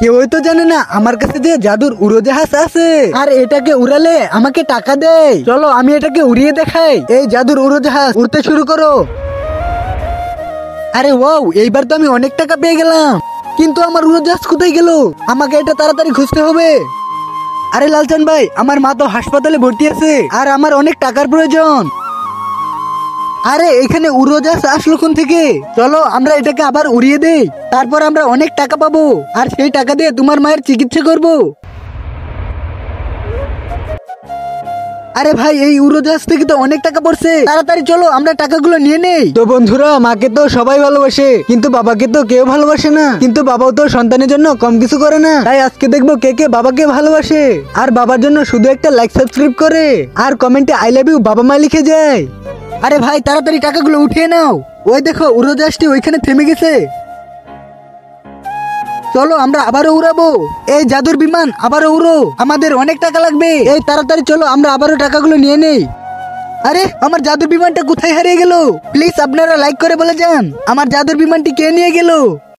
কেউই তো জানে না আমার কাছে যে জাদুর উড়োজাহাজ আছে, আর এটাকে উড়ালে আমাকে টাকা দেয়। চলো আমি এটাকে উড়িয়ে দেখাই। এই জাদুর উড়োজাহাজ উড়তে শুরু করো। আরে ওয়াও, এইবার তো আমি অনেক টাকা পেয়ে গেলাম। কিন্তু আমার উড়োজাহাজ কোথায় গেল? আমাকে এটা তাড়াতাড়ি খুঁজতে হবে। আরে লালচান ভাই, আমার মা তো হাসপাতালে ভর্তি আছে আর আমার অনেক টাকার প্রয়োজন। আরে এখানে উড়োজাহাজ আসলো কোন থেকে? চলো আমরা এটাকে আবার উড়িয়ে দেই, তারপর আমরা অনেক টাকা পাবো আর সেই টাকা দিয়ে তোমার মায়ের চিকিৎসা করব। আরে ভাই, এই উড়োজাহাজ থেকে তো অনেক টাকা পড়ছে, তাড়াতাড়ি চলো আমরা টাকাগুলো নিয়ে নেই। তো বন্ধুরা, মাকে তো সবাই ভালোবাসে কিন্তু বাবাকে তো কেউ ভালোবাসে না। কিন্তু বাবাও তো সন্তানের জন্য কম কিছু করে না। তাই আজকে দেখবো কে কে বাবাকে ভালোবাসে আর বাবার জন্য শুধু একটা লাইক সাবস্ক্রাইব করে আর কমেন্টে আই লাভ ইউ বাবা মা লিখে যায়। আরে ভাই, তাড়াতাড়ি টাকাগুলো উঠিয়ে নাও। ওই দেখো উড়োজাহাজটি ওইখানে থেমে গেছে। চলো আমরা আবারও উড়াবো। এই জাদুর বিমান আবারও উড়ো, আমাদের অনেক টাকা লাগবে। এই তাড়াতাড়ি চলো আমরা আবারও টাকাগুলো নিয়ে নেই। আরে আমার জাদুর বিমানটা কোথায় হারিয়ে গেল? প্লিজ আপনারা লাইক করে বলে যান আমার জাদুর বিমানটি কে নিয়ে গেল।